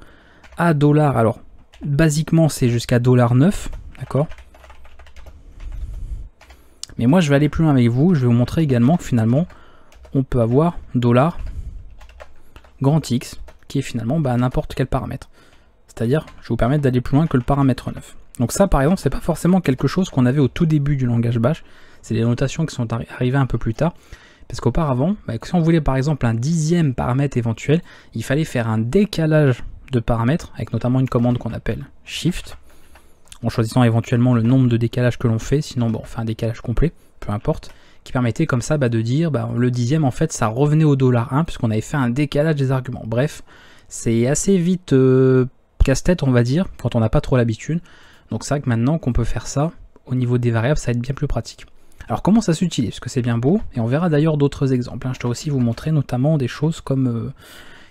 à $. Alors, basiquement, c'est jusqu'à $9, d'accord ? Mais moi, je vais aller plus loin avec vous. Je vais vous montrer également que finalement, on peut avoir $grand X, qui est finalement n'importe quel paramètre. C'est-à-dire, je vais vous permettre d'aller plus loin que le paramètre 9. Donc ça, par exemple, c'est pas forcément quelque chose qu'on avait au tout début du langage bash. C'est des notations qui sont arrivées un peu plus tard. Parce qu'auparavant, si on voulait par exemple un 10e paramètre éventuel, il fallait faire un décalage de paramètres, avec notamment une commande qu'on appelle shift, en choisissant éventuellement le nombre de décalages que l'on fait, sinon on fait un décalage complet, peu importe, qui permettait comme ça de dire le 10e en fait ça revenait au $1 puisqu'on avait fait un décalage des arguments. Bref, c'est assez vite casse-tête on va dire, quand on n'a pas trop l'habitude. Donc c'est vrai que maintenant qu'on peut faire ça, au niveau des variables, ça va être bien plus pratique. Alors comment ça s'utilise? Parce que c'est bien beau, et on verra d'ailleurs d'autres exemples. Je dois aussi vous montrer notamment des choses comme...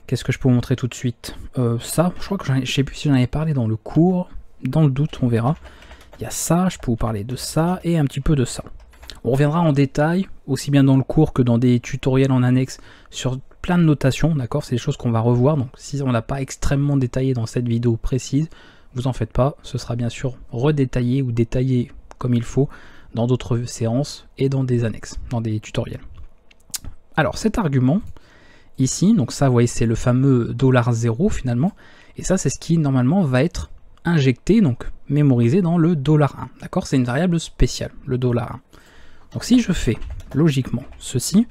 qu'est-ce que je peux vous montrer tout de suite? Ça, je crois que je ne sais plus si j'en avais parlé dans le cours, dans le doute on verra. Il y a ça, je peux vous parler de ça, et un petit peu de ça. On reviendra en détail, aussi bien dans le cours que dans des tutoriels en annexe, sur plein de notations, d'accord? C'est des choses qu'on va revoir, donc si on n'a pas extrêmement détaillé dans cette vidéo précise, vous en faites pas, ce sera bien sûr redétaillé ou détaillé comme il faut, dans d'autres séances et dans des annexes, dans des tutoriels. Alors cet argument, ici, donc ça vous voyez c'est le fameux $0 finalement, et ça c'est ce qui normalement va être injecté, donc mémorisé dans le $1, d'accord? C'est une variable spéciale, le $1. Donc si je fais logiquement ceci,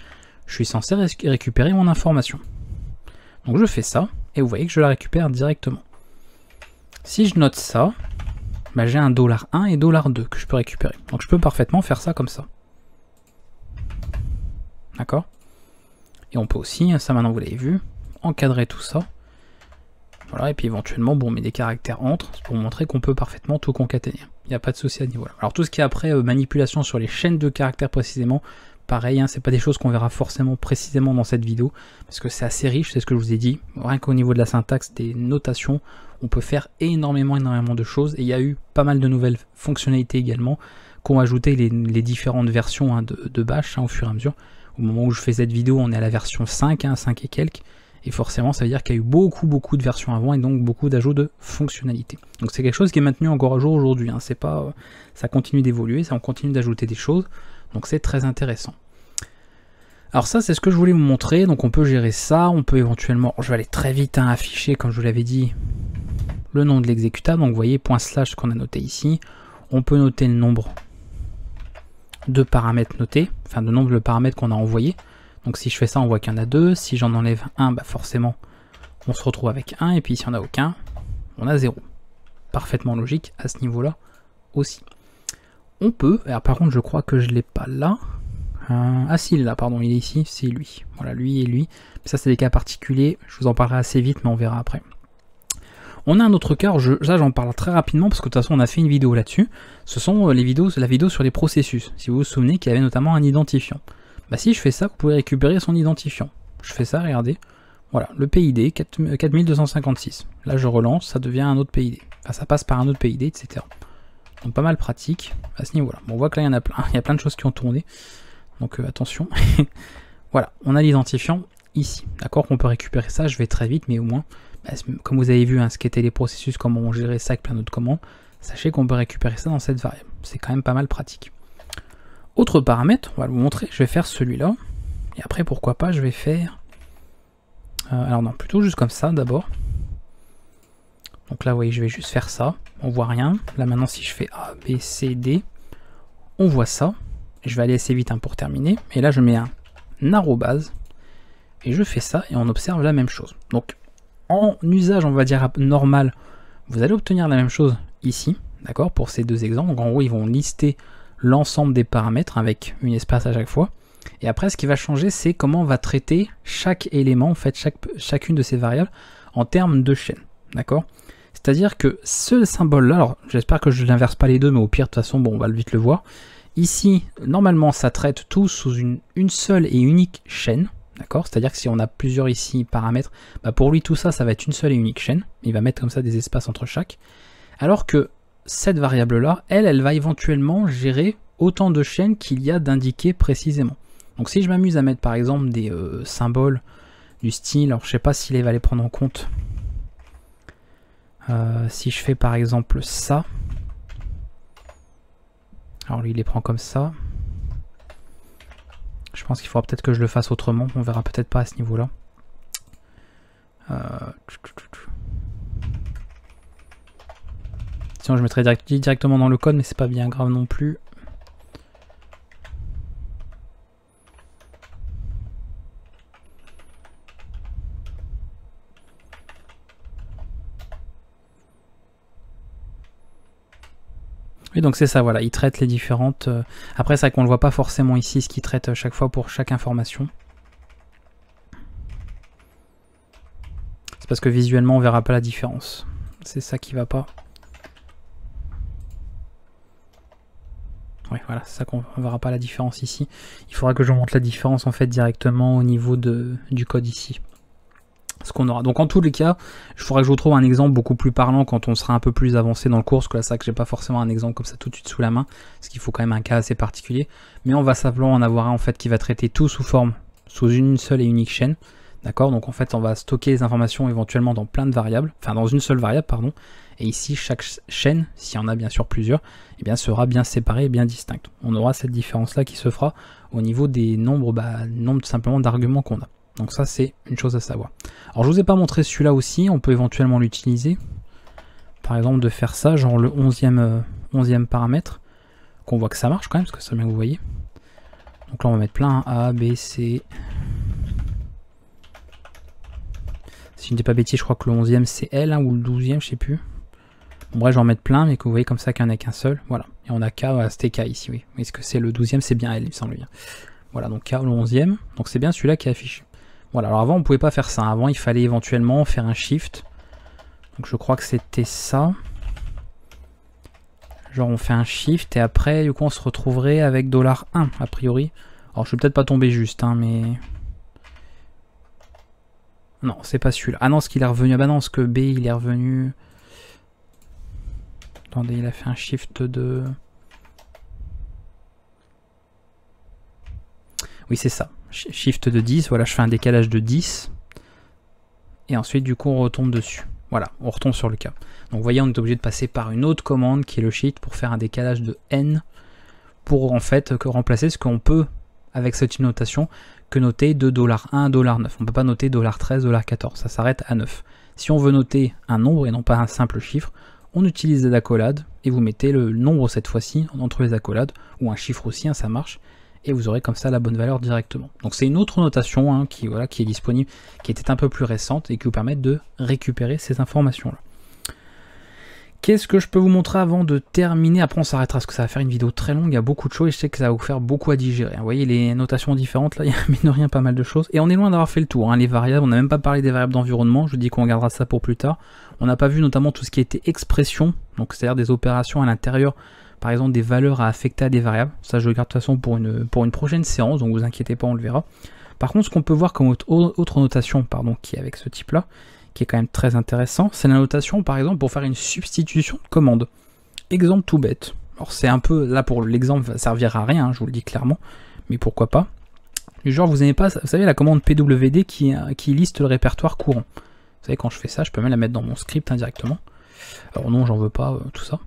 je suis censé récupérer mon information. Donc je fais ça, et vous voyez que je la récupère directement. Si je note ça, bah j'ai un $1 et $2 que je peux récupérer. Donc je peux parfaitement faire ça comme ça. D'accord? Et on peut aussi, ça maintenant vous l'avez vu, encadrer tout ça. Voilà, et puis éventuellement, bon, on met des caractères entre, pour montrer qu'on peut parfaitement tout concaténer. Il n'y a pas de souci à ce niveau-là. Alors tout ce qui est après manipulation sur les chaînes de caractères précisément, pareil, hein, c'est pas des choses qu'on verra forcément précisément dans cette vidéo, parce que c'est assez riche, c'est ce que je vous ai dit. Rien qu'au niveau de la syntaxe, des notations, on peut faire énormément de choses, et il y a eu pas mal de nouvelles fonctionnalités également, qu'ont ajouté les différentes versions hein, de Bash hein, au fur et à mesure. Au moment où je fais cette vidéo, on est à la version 5, hein, 5 et quelques, et forcément ça veut dire qu'il y a eu beaucoup de versions avant, et donc beaucoup d'ajouts de fonctionnalités. Donc c'est quelque chose qui est maintenu encore à jour aujourd'hui, hein. C'est pas, ça continue d'évoluer, ça on continue d'ajouter des choses, donc c'est très intéressant. Alors ça c'est ce que je voulais vous montrer, donc on peut gérer ça, on peut éventuellement, je vais aller très vite hein, afficher, comme je vous l'avais dit, le nom de l'exécutable, donc vous voyez, / qu'on a noté ici, on peut noter le nombre de paramètres notés, enfin le nombre de paramètres qu'on a envoyé. Donc si je fais ça, on voit qu'il y en a 2, si j'en enlève un, bah forcément on se retrouve avec 1, et puis s'il n'y en a aucun, on a 0. Parfaitement logique à ce niveau-là aussi. On peut, alors par contre je crois que je ne l'ai pas là, ah si, là, pardon, il est ici, c'est lui. Voilà, lui et lui. Ça c'est des cas particuliers, je vous en parlerai assez vite, mais on verra après. On a un autre cas, ça j'en parle très rapidement parce que de toute façon on a fait une vidéo là-dessus. Ce sont la vidéo sur les processus. Si vous vous souvenez qu'il y avait notamment un identifiant. Bah si je fais ça, vous pouvez récupérer son identifiant. Je fais ça, regardez. Voilà, le PID 4256. Là je relance, ça devient un autre PID. Enfin ça passe par un autre PID, etc. Donc pas mal pratique à ce niveau-là. Bon, on voit que là il y en a plein. Il y a plein de choses qui ont tourné. Donc attention. Voilà, on a l'identifiant ici. D'accord, qu'on peut récupérer ça, je vais très vite, mais au moins. Comme vous avez vu hein, ce qu'étaient les processus, comment on gérait ça avec plein d'autres commandes, sachez qu'on peut récupérer ça dans cette variable. C'est quand même pas mal pratique. Autre paramètre, on va vous montrer, je vais faire celui-là. Et après, pourquoi pas, je vais faire... alors non, plutôt juste comme ça d'abord. Donc là, vous voyez, je vais juste faire ça. On voit rien. Là maintenant, si je fais A, B, C, D, on voit ça. Je vais aller assez vite hein, pour terminer. Et là, je mets un arrobase. Et je fais ça et on observe la même chose. Donc, en usage, on va dire normal, vous allez obtenir la même chose ici, d'accord, pour ces deux exemples. Donc en gros, ils vont lister l'ensemble des paramètres avec une espace à chaque fois. Et après, ce qui va changer, c'est comment on va traiter chaque élément, en fait, chacune de ces variables en termes de chaîne, d'accord. C'est-à-dire que ce symbole-là, alors j'espère que je n'inverse pas les deux, mais au pire, de toute façon, bon, on va vite le voir. Ici, normalement, ça traite tout sous une seule et unique chaîne. D'accord, c'est-à-dire que si on a plusieurs ici paramètres, bah pour lui tout ça, ça va être une seule et unique chaîne. Il va mettre comme ça des espaces entre chaque. Alors que cette variable-là, elle va éventuellement gérer autant de chaînes qu'il y a d'indiquées précisément. Donc si je m'amuse à mettre par exemple des symboles du style, alors je sais pas s'il va les prendre en compte. Si je fais par exemple ça, alors lui il les prend comme ça. Je pense qu'il faudra peut-être que je le fasse autrement, on verra peut-être pas à ce niveau-là. Sinon je mettrai directement dans le code, mais c'est pas bien grave non plus. Et donc c'est ça, voilà, il traite les différentes... Après, c'est vrai qu'on ne le voit pas forcément ici, ce qu'il traite chaque fois pour chaque information. C'est parce que visuellement, on verra pas la différence. C'est ça qui va pas. Oui, voilà, c'est ça qu'on verra pas la différence ici. Il faudra que je montre la différence en fait directement au niveau du code ici. Ce qu'on aura. Donc en tous les cas, il faudra que je vous trouve un exemple beaucoup plus parlant quand on sera un peu plus avancé dans le cours, parce que là c'est vrai que j'ai pas forcément un exemple comme ça tout de suite sous la main, parce qu'il faut quand même un cas assez particulier, mais on va simplement en avoir un en fait qui va traiter tout sous une seule et unique chaîne, d'accord. Donc en fait on va stocker les informations éventuellement dans plein de variables, enfin dans une seule variable pardon, et ici chaque chaîne, s'il y en a bien sûr plusieurs, eh bien sera bien séparée et bien distincte. On aura cette différence là qui se fera au niveau des nombres, nombre simplement d'arguments qu'on a. Donc ça c'est une chose à savoir. Alors je vous ai pas montré celui-là aussi, on peut éventuellement l'utiliser. Par exemple de faire ça, genre le 11e paramètre, qu'on voit que ça marche quand même, parce que c'est bien que vous voyez. Donc là on va mettre plein A, B, C. Si je ne dis pas bêtise, je crois que le 11e c'est L, hein, ou le 12e, je sais plus. Bon, bref, je vais en mettre plein, mais que vous voyez comme ça qu'il n'y en a qu'un seul. Voilà. Et on a K, voilà, c'était K ici, oui. Est-ce que c'est le 12e, c'est bien L, il me semble bien. Voilà, donc K, le 11e. Donc c'est bien celui-là qui est affiché. Voilà, alors avant on ne pouvait pas faire ça. Avant il fallait éventuellement faire un shift. Donc je crois que c'était ça. Genre on fait un shift et après du coup on se retrouverait avec $1 a priori. Alors je vais peut-être pas tomber juste, hein, mais... Non, c'est pas celui-là. Ah non, ce qu'il est revenu. Ah bah non, ce que B il est revenu... Attendez, il a fait un shift de... Oui, c'est ça. Shift de 10. Voilà, je fais un décalage de 10. Et ensuite, du coup, on retombe dessus. Voilà, on retombe sur le cas. Donc, vous voyez, on est obligé de passer par une autre commande qui est le shift pour faire un décalage de n. Pour, en fait, remplacer ce qu'on peut, avec cette notation, que noter de $1 à $9. On ne peut pas noter $13, $14. Ça s'arrête à 9. Si on veut noter un nombre et non pas un simple chiffre, on utilise les accolades et vous mettez le nombre cette fois-ci entre les accolades, ou un chiffre aussi, hein, ça marche, et vous aurez comme ça la bonne valeur directement. Donc c'est une autre notation, hein, qui est disponible, qui était un peu plus récente et qui vous permet de récupérer ces informations-là. Qu'est-ce que je peux vous montrer avant de terminer? Après on s'arrêtera parce que ça va faire une vidéo très longue, il y a beaucoup de choses et je sais que ça va vous faire beaucoup à digérer. Vous voyez les notations différentes, là il y a mine de rien pas mal de choses. Et on est loin d'avoir fait le tour, hein. Les variables, on n'a même pas parlé des variables d'environnement, je vous dis qu'on regardera ça pour plus tard. On n'a pas vu notamment tout ce qui était expression, donc c'est-à-dire des opérations à l'intérieur, par exemple des valeurs à affecter à des variables. Ça je le garde de toute façon pour une prochaine séance, donc vous inquiétez pas, on le verra. Par contre ce qu'on peut voir comme autre notation, pardon, qui est avec ce type-là, qui est quand même très intéressant, c'est la notation par exemple pour faire une substitution de commande. Exemple tout bête. Alors c'est un peu, là pour l'exemple, ça servira à rien, hein, je vous le dis clairement, mais pourquoi pas. Du genre vous n'avez pas, vous savez la commande pwd qui liste le répertoire courant. Vous savez quand je fais ça, je peux même la mettre dans mon script indirectement. Alors non, j'en veux pas, tout ça.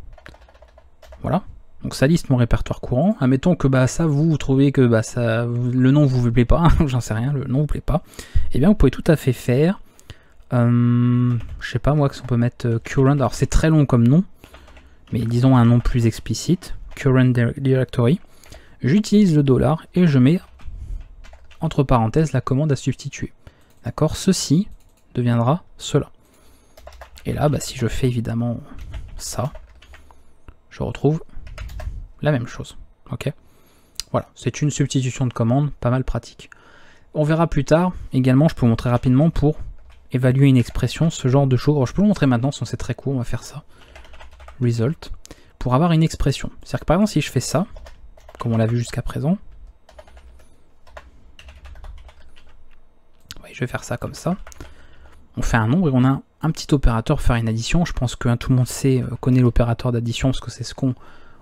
Voilà. Donc ça liste mon répertoire courant. Admettons que bah ça vous trouvez que bah ça, le nom vous plaît pas, j'en sais rien, le nom vous plaît pas. Eh bien vous pouvez tout à fait faire. Je sais pas moi, que on peut mettre current, alors c'est très long comme nom, mais disons un nom plus explicite, current directory. J'utilise le $ et je mets entre parenthèses la commande à substituer. D'accord, ceci deviendra cela. Et là, bah, si je fais évidemment ça, je retrouve la même chose. Ok, voilà, c'est une substitution de commande, pas mal pratique. On verra plus tard, également je peux vous montrer rapidement pour évaluer une expression, ce genre de choses. Alors, je peux vous montrer maintenant, sinon c'est très court, on va faire ça. Result, pour avoir une expression. C'est-à-dire que par exemple, si je fais ça, comme on l'a vu jusqu'à présent, oui, je vais faire ça comme ça. On fait un nombre et on a un petit opérateur pour faire une addition. Je pense que tout le monde connaît l'opérateur d'addition parce que c'est ce qu'on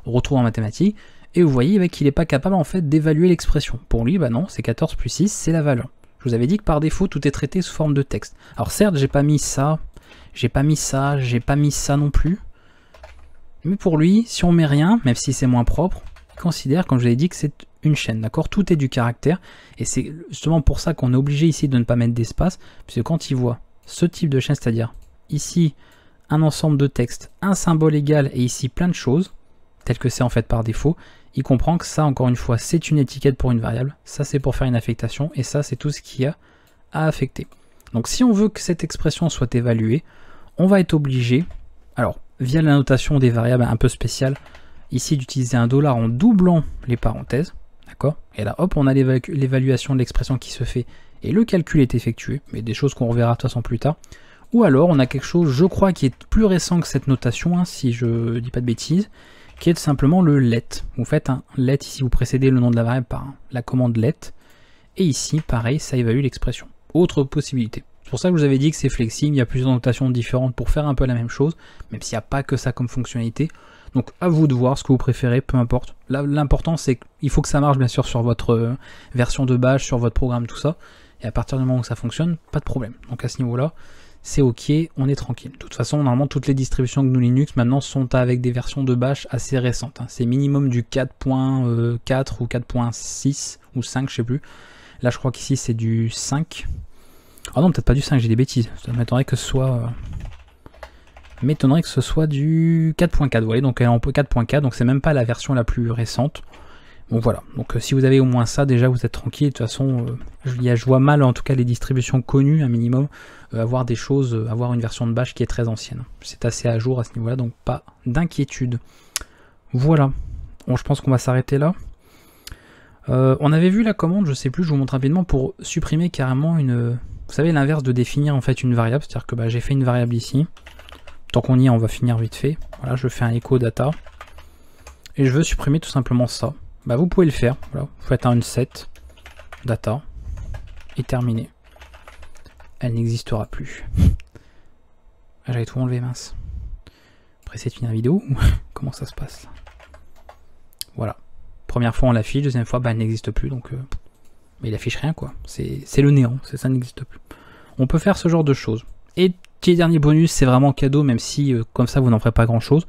retrouve en mathématiques. Et vous voyez qu'il n'est pas capable en fait d'évaluer l'expression. Pour lui, bah non, c'est 14 plus 6, c'est la valeur. Je vous avais dit que par défaut, tout est traité sous forme de texte. Alors certes, j'ai pas mis ça, j'ai pas mis ça, j'ai pas mis ça non plus. Mais pour lui, si on met rien, même si c'est moins propre, il considère, comme je vous l'ai dit, que c'est une chaîne, d'accord? Tout est du caractère. Et c'est justement pour ça qu'on est obligé ici de ne pas mettre d'espace, puisque quand il voit ce type de chaîne, c'est-à-dire ici un ensemble de textes, un symbole égal et ici plein de choses, tel que c'est en fait par défaut, il comprend que ça, encore une fois, c'est une étiquette pour une variable, ça c'est pour faire une affectation, et ça c'est tout ce qu'il y a à affecter. Donc si on veut que cette expression soit évaluée, on va être obligé, alors via la notation des variables un peu spéciale, ici d'utiliser un $ en doublant les parenthèses, d'accord? Et là hop, on a l'évaluation de l'expression qui se fait, et le calcul est effectué, mais des choses qu'on reverra de toute façon plus tard. Ou alors on a quelque chose, je crois, qui est plus récent que cette notation, hein, si je dis pas de bêtises, qui est simplement le let. Vous faites un let ici, vous précédez le nom de la variable par la commande let, et ici, pareil, ça évalue l'expression. Autre possibilité. C'est pour ça que je vous avais dit que c'est flexible, il y a plusieurs notations différentes pour faire un peu la même chose, même s'il n'y a pas que ça comme fonctionnalité. Donc à vous de voir ce que vous préférez, peu importe. Là, l'important c'est qu'il faut que ça marche bien sûr sur votre version de base, sur votre programme, tout ça. Et à partir du moment où ça fonctionne, pas de problème. Donc à ce niveau-là, c'est ok, on est tranquille. De toute façon, normalement, toutes les distributions GNU Linux maintenant sont avec des versions de bash assez récentes. Hein. C'est minimum du 4.4 ou 4.6 ou 5, je sais plus. Là je crois qu'ici c'est du 5. Ah non, peut-être pas du 5, j'ai des bêtises. Ça m'étonnerait que ce soit... du 4.4, vous voyez, donc elle est en 4.4, donc c'est même pas la version la plus récente. Bon voilà, donc si vous avez au moins ça, déjà vous êtes tranquille. De toute façon, je vois mal en tout cas les distributions connues, un minimum, avoir des choses, avoir une version de Bash qui est très ancienne. C'est assez à jour à ce niveau-là, donc pas d'inquiétude. Voilà, bon, je pense qu'on va s'arrêter là. On avait vu la commande, je sais plus, je vous montre rapidement, pour supprimer carrément une... Vous savez, l'inverse de définir en fait une variable, c'est-à-dire que j'ai fait une variable ici. Tant qu'on y est, on va finir vite fait. Voilà, je fais un echo data. Et je veux supprimer tout simplement ça. Vous pouvez le faire. Voilà, vous faites un set data et terminé. Elle n'existera plus. J'avais tout enlevé, mince. Pressé de finir la vidéo ou comment ça se passe là? Voilà. Première fois on l'affiche, deuxième fois elle n'existe plus, donc mais il affiche rien quoi. C'est le néant, ça n'existe plus. On peut faire ce genre de choses. Et petit dernier bonus, c'est vraiment cadeau, même si comme ça vous n'en ferez pas grand chose.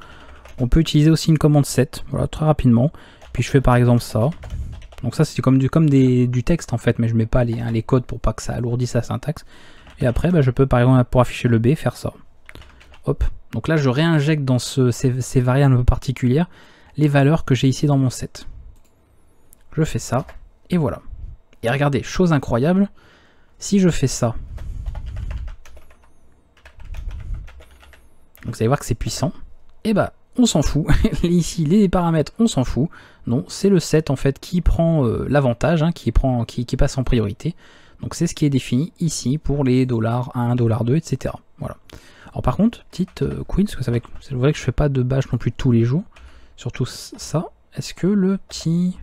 On peut utiliser aussi une commande set, voilà, très rapidement. Puis je fais par exemple ça. Donc ça c'est comme du texte en fait, mais je mets pas les codes pour pas que ça alourdisse la syntaxe. Et après je peux par exemple pour afficher le B faire ça. Hop. Donc là je réinjecte dans ces variables un peu particulières les valeurs que j'ai ici dans mon set. Je fais ça et voilà. Et regardez, chose incroyable, si je fais ça, donc vous allez voir que c'est puissant, et on s'en fout. Ici les paramètres on s'en fout. Non, c'est le set en fait qui prend l'avantage, hein, qui passe en priorité. Donc c'est ce qui est défini ici pour les $1, $2, etc. Voilà. Alors par contre, petite queen, parce que c'est vrai que je fais pas de bash non plus tous les jours. Surtout ça. Est-ce que le petit...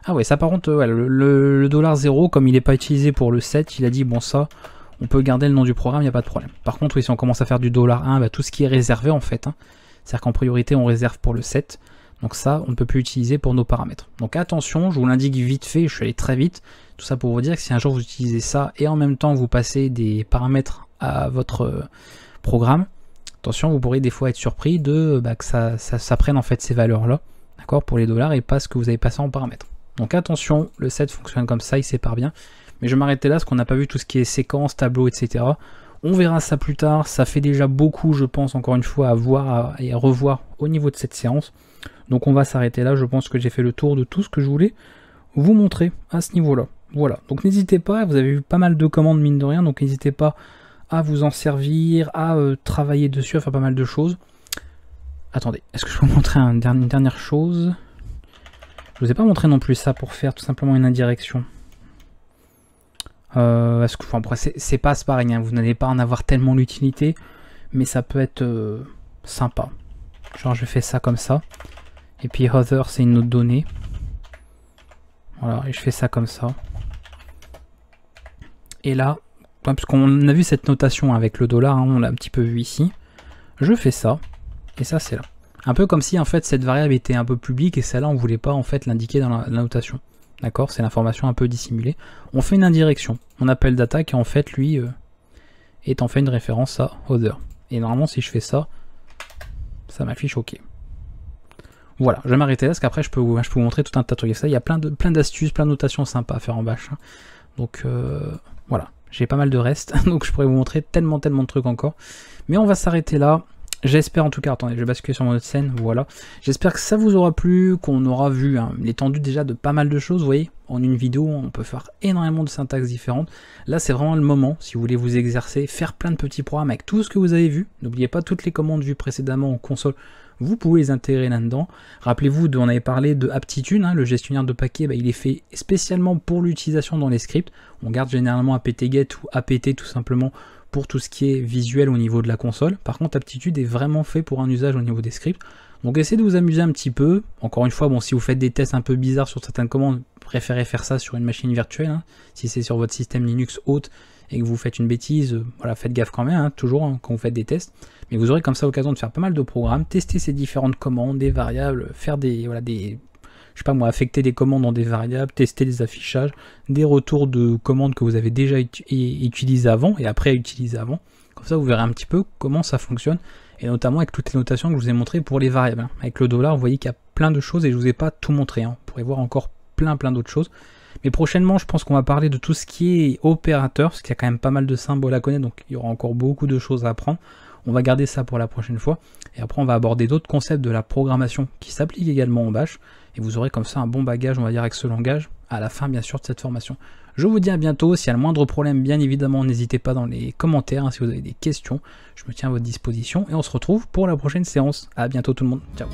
Ah ouais, ça par contre, ouais, le $0, comme il n'est pas utilisé pour le set, il a dit bon ça, on peut garder le nom du programme, il n'y a pas de problème. Par contre, oui, si on commence à faire du $1, tout ce qui est réservé en fait, hein, c'est-à-dire qu'en priorité on réserve pour le set, donc ça on ne peut plus utiliser pour nos paramètres. Donc attention, je vous l'indique vite fait, je suis allé très vite, tout ça pour vous dire que si un jour vous utilisez ça et en même temps vous passez des paramètres à votre programme, attention, vous pourrez des fois être surpris de que ça prenne en fait ces valeurs là, d'accord, pour les dollars et pas ce que vous avez passé en paramètres. Donc attention, le set fonctionne comme ça, il sépare bien. Mais je vais m'arrêter là, parce qu'on n'a pas vu tout ce qui est séquence, tableau, etc. On verra ça plus tard, ça fait déjà beaucoup, je pense, encore une fois, à voir et à revoir au niveau de cette séance. Donc on va s'arrêter là, je pense que j'ai fait le tour de tout ce que je voulais vous montrer à ce niveau-là. Voilà, donc n'hésitez pas, vous avez eu pas mal de commandes mine de rien, donc n'hésitez pas à vous en servir, à travailler dessus, à faire pas mal de choses. Attendez, est-ce que je peux vous montrer une dernière chose? Je vous ai pas montré non plus ça pour faire tout simplement une indirection. Est-ce que, enfin, c'est pas pareil, hein, vous n'allez pas en avoir tellement l'utilité, mais ça peut être sympa. Genre je fais ça comme ça, et puis other c'est une autre donnée. Voilà, et je fais ça comme ça. Et là, parce qu'on a vu cette notation avec le $, hein, on l'a un petit peu vu ici. Je fais ça, et ça c'est là. Un peu comme si en fait cette variable était un peu publique et celle-là on voulait pas en fait l'indiquer dans la notation. D'accord, c'est l'information un peu dissimulée. On fait une indirection. On appelle data qui en fait lui est en fait une référence à other. Et normalement si je fais ça, ça m'affiche OK. Voilà, je vais m'arrêter là parce qu'après je peux vous montrer tout un tas de trucs. Ça, il y a plein d'astuces, plein de notations sympas à faire en bash. Hein. Donc voilà, j'ai pas mal de reste, donc je pourrais vous montrer tellement de trucs encore. Mais on va s'arrêter là. J'espère en tout cas, attendez, je vais basculer sur mon autre scène, voilà. J'espère que ça vous aura plu, qu'on aura vu l'étendue déjà de pas mal de choses, vous voyez. En une vidéo, on peut faire énormément de syntaxes différentes. Là, c'est vraiment le moment, si vous voulez vous exercer, faire plein de petits programmes avec tout ce que vous avez vu. N'oubliez pas toutes les commandes vues précédemment en console, vous pouvez les intégrer là-dedans. Rappelez-vous, on avait parlé de Aptitude, hein, le gestionnaire de paquets, il est fait spécialement pour l'utilisation dans les scripts. On garde généralement apt-get ou apt tout simplement pour tout ce qui est visuel au niveau de la console. Par contre, Aptitude est vraiment fait pour un usage au niveau des scripts. Donc essayez de vous amuser un petit peu. Encore une fois, bon, si vous faites des tests un peu bizarres sur certaines commandes, préférez faire ça sur une machine virtuelle. Hein. Si c'est sur votre système Linux hôte et que vous faites une bêtise, voilà, faites gaffe quand même, hein, toujours hein, quand vous faites des tests. Mais vous aurez comme ça l'occasion de faire pas mal de programmes, tester ces différentes commandes, des variables, faire des, voilà, je sais pas moi, affecter des commandes dans des variables, tester des affichages, des retours de commandes que vous avez déjà utilisées avant et après utiliser avant. Comme ça, vous verrez un petit peu comment ça fonctionne. Et notamment avec toutes les notations que je vous ai montrées pour les variables. Avec le $, vous voyez qu'il y a plein de choses et je ne vous ai pas tout montré. Hein. Vous pourrez voir encore plein d'autres choses. Mais prochainement, je pense qu'on va parler de tout ce qui est opérateur, parce qu'il y a quand même pas mal de symboles à connaître, donc il y aura encore beaucoup de choses à apprendre. On va garder ça pour la prochaine fois. Et après, on va aborder d'autres concepts de la programmation qui s'appliquent également en Bash. Et vous aurez comme ça un bon bagage, on va dire, avec ce langage, à la fin, bien sûr, de cette formation. Je vous dis à bientôt. S'il y a le moindre problème, bien évidemment, n'hésitez pas dans les commentaires, hein, si vous avez des questions. Je me tiens à votre disposition. Et on se retrouve pour la prochaine séance. À bientôt tout le monde. Ciao.